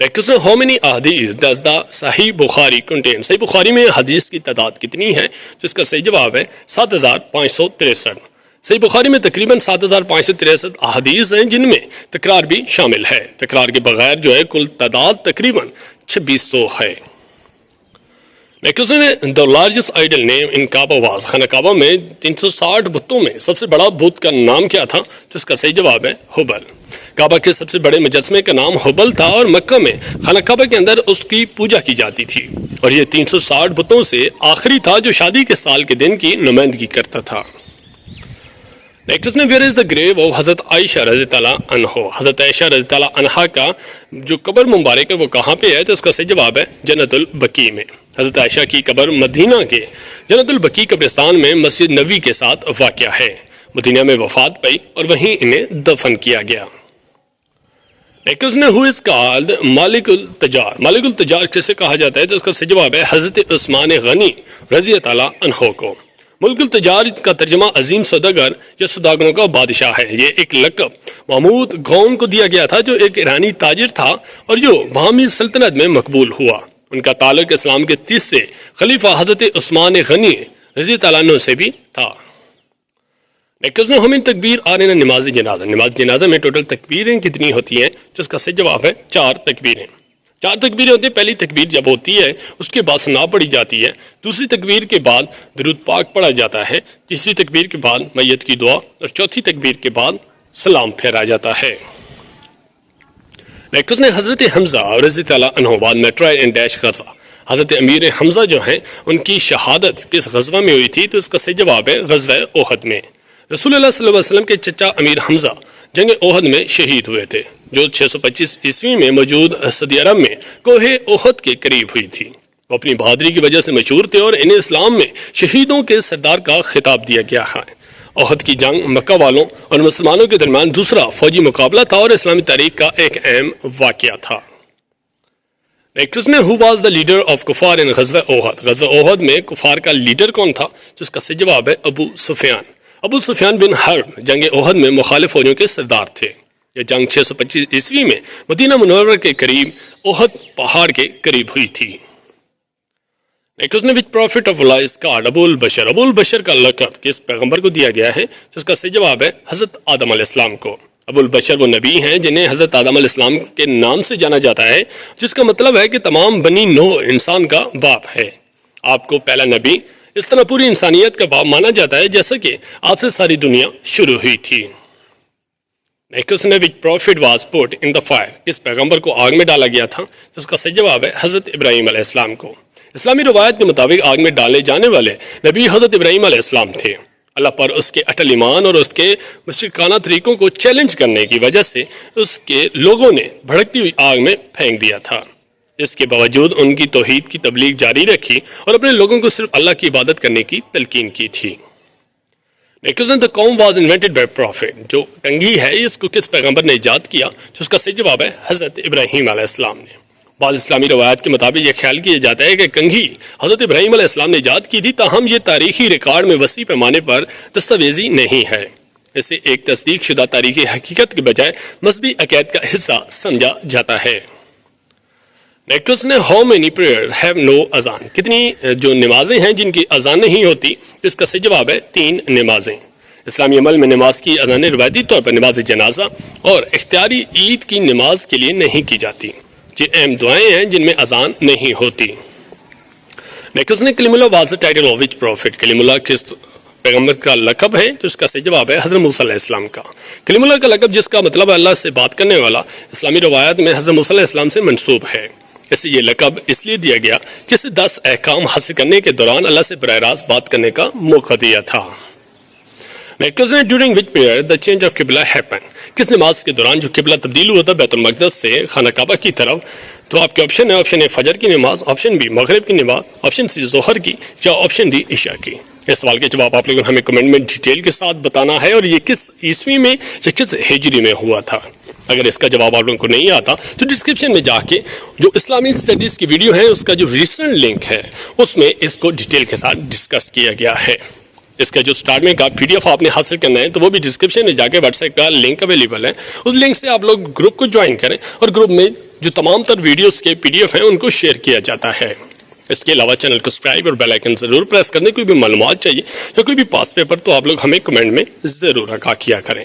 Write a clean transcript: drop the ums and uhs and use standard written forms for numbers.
How many ahadith does the Sahih Bukhari contain? صحیح بخاری میں حدیث کی تعداد کتنی ہے؟ جس کا صحیح جواب ہے 7563۔ صحیح بخاری میں تقریباً 7563 احادیث ہیں جن میں تکرار بھی شامل ہے۔ تکرار کے بغیر جو ہے کل تعداد تقریباً 2600 ہے۔ The largest idol name in Kaaba was، خانہ کعبہ میں 360 بتوں میں سب سے بڑا بت کا نام کیا تھا؟ جس کا صحیح جواب ہے حبل۔ کعبہ کے سب سے بڑے مجسمے کا نام حبل تھا اور مکہ میں خانہ کعبہ کے اندر اس کی پوجا کی جاتی تھی، اور یہ 360 بتوں سے آخری تھا جو شادی کے سال کے دن کی نمائندگی کرتا تھا۔ ویئر از دا گریو آف حضرت عائشہ رضی اللہ عنہ، حضرت عائشہ رضی اللہ عنہا کا جو قبر مبارک ہے وہ کہاں پہ ہے؟ تو اس کا صحیح جواب ہے جنت البقیع میں۔ حضرت عائشہ کی قبر مدینہ کے جنت البقیع قبرستان میں مسجد نبوی کے ساتھ واقع ہے۔ مدینہ میں وفات پائی اور وہیں انہیں دفن کیا گیا۔ who is called مالک التجار، مالک التجار کسے کہا جاتا ہے؟ تو اس کا صحیح جواب ہے حضرت عثمان غنی رضی اللہ عنہ کو۔ ملک التجار کا ترجمہ عظیم سوداگر یا سوداگروں کا بادشاہ ہے۔ یہ ایک لقب محمود غون کو دیا گیا تھا جو ایک ایرانی تاجر تھا اور جو باہمی سلطنت میں مقبول ہوا۔ ان کا تعلق اسلام کے تیسرے خلیفہ حضرت عثمان غنی رضی اللہ عنہ سے بھی تھا۔ ہمیں تکبیر آرنا نماز جنازہ، نماز جنازہ میں ٹوٹل تکبیریں کتنی ہوتی ہیں؟ جس کا صحیح جواب ہے 4 تکبیریں۔ 4 تکبیریں ہوتی ہیں۔ پہلی تکبیر جب ہوتی ہے اس کے بعد ثنا پڑھی جاتی ہے، دوسری تکبیر کے بعد درود پاک پڑھا جاتا ہے، تیسری تکبیر کے بعد میت کی دعا اور چوتھی تکبیر کے بعد سلام پھیرا جاتا ہے۔ حضرت حمزہ رضی اللہ عنہ بعد میں ٹرائی اینڈ ڈیش غزوہ، حضرت امیر حمزہ جو ہیں ان کی شہادت کس غزوہ میں ہوئی تھی؟ تو اس کا صحیح جواب ہے غزوہ احد میں۔ رسول اللہ صلی اللہ علیہ وسلم کے چچا امیر حمزہ جنگ احد میں شہید ہوئے تھے جو 625 عیسوی میں موجود سعودی عرب میں کوہ احد کے قریب ہوئی تھی۔ وہ اپنی بہادری کی وجہ سے مشہور تھے اور انہیں اسلام میں شہیدوں کے سردار کا خطاب دیا گیا ہے۔ احد کی جنگ مکہ والوں اور مسلمانوں کے درمیان دوسرا فوجی مقابلہ تھا اور اسلامی تاریخ کا ایک اہم واقعہ تھا۔ who was the leader of کفار in غزوہ احد، غزوہ احد میں کفار کا لیڈر کون تھا؟ جس کا صحیح جواب ہے ابو سفیان۔ ابو سفیان بن حرب جنگ احد میں مخالف فوجوں کے سردار تھے۔ یہ جنگ 625 عیسوی میں مدینہ منورہ کے قریب احد پہاڑ کے قریب ہوئی تھی۔ which prophet of Allah is called ابو البشر، ابو البشر کا لقب کس پیغمبر کو دیا گیا ہے؟ جس کا صحیح جواب ہے حضرت آدم علیہ السلام کو۔ ابو البشر وہ نبی ہیں جنہیں حضرت آدم علیہ السلام کے نام سے جانا جاتا ہے، جس کا مطلب ہے کہ تمام بنی نوح انسان کا باپ ہے۔ آپ کو پہلا نبی اس طرح پوری انسانیت کا باپ مانا جاتا ہے جیسا کہ آپ سے ساری دنیا شروع ہوئی تھی۔ which prophet was put in the fire، کس پیغمبر کو آگ میں ڈالا گیا تھا؟ جس کا صحیح جواب ہے حضرت ابراہیم علیہ السلام کو۔ اسلامی روایت کے مطابق آگ میں ڈالے جانے والے نبی حضرت ابراہیم علیہ السلام تھے۔ اللہ پر اس کے اٹل ایمان اور اس کے مشرکانہ طریقوں کو چیلنج کرنے کی وجہ سے اس کے لوگوں نے بھڑکتی ہوئی آگ میں پھینک دیا تھا۔ اس کے باوجود ان کی توحید کی تبلیغ جاری رکھی اور اپنے لوگوں کو صرف اللہ کی عبادت کرنے کی تلقین کی تھی۔ the comb was invented by prophet، جو کنگھی ہے اس کو کس پیغمبر نے ایجاد کیا؟ جس کا صحیح جواب ہے حضرت ابراہیم علیہ السلام نے۔ بعض اسلامی روایات کے مطابق یہ خیال کیا جاتا ہے کہ کنگھی حضرت ابراہیم علیہ السلام نے ایجاد کی تھی، تاہم یہ تاریخی ریکارڈ میں وسیع پیمانے پر دستاویزی نہیں ہے۔ اسے ایک تصدیق شدہ تاریخی حقیقت کے بجائے مذہبی عقائد کا حصہ سمجھا جاتا ہے۔ how many prayers have no اذان، کتنی جو نمازیں ہیں جن کی اذان نہیں ہوتی؟ اس کا صحیح جواب ہے 3 نمازیں۔ اسلامی عمل میں نماز کی اذانیں روایتی طور پر نماز جنازہ اور اختیاری عید کی نماز کے لیے نہیں کی جاتی۔ یہ اہم دعائیں ہیں جن میں اذان نہیں ہوتی۔ کلیم اللہ was the title of which prophet، کلیم اللہ کس پیغمبر کا لقب ہے؟ تو اس کا صحیح جواب ہے حضرت موسیٰ علیہ السلام کا۔ کلیم اللہ کا لقب جس کا مطلب اللہ سے بات کرنے والا اسلامی روایات میں حضرت موسیٰ علیہ السلام سے منسوب ہے۔ اسے یہ لقب اس لیے دیا گیا کہ اسے 10 احکام حاصل کرنے کے دوران اللہ سے براہ راست بات کرنے کا موقع دیا تھا۔ during which prayer the change of qibla happened، کس نماز کے دوران جو قبلہ تبدیل ہوا تھا بیت المقدس سے خانہ کعبہ کی طرف؟ تو آپ کے آپشن ہے، آپشن اے فجر کی نماز، آپشن بی مغرب کی نماز، آپشن سی ظہر کی، یا آپشن ڈی عشاء کی۔ اس سوال کے جواب آپ لوگوں نے ہمیں کمنٹ میں ڈیٹیل کے ساتھ بتانا ہے اور یہ کس عیسوی میں یا کس ہجری میں ہوا تھا۔ اگر اس کا جواب آپ لوگوں کو نہیں آتا تو ڈسکرپشن میں جا کے جو اسلامی اسٹڈیز کی ویڈیو ہے اس کا جو ریسنٹ لنک ہے اس میں اس کو ڈیٹیل کے ساتھ ڈسکس کیا گیا ہے۔ اس کا جو اسٹارٹ میں کا PDF آپ نے حاصل کرنا ہے تو وہ بھی ڈسکرپشن میں جا کے واٹس ایپ کا لنک اویلیبل ہے، اس لنک سے آپ لوگ گروپ کو جوائن کریں اور گروپ میں جو تمام تر ویڈیوز کے PDF ہیں ان کو شیئر کیا جاتا ہے۔ اس کے علاوہ چینل کو سبسکرائب اور بیل آئیکن ضرور پریس کر دیں۔ کوئی بھی معلومات چاہیے یا کوئی بھی پاس پیپر تو آپ لوگ ہمیں کمنٹ میں ضرور آگاہ کیا کریں۔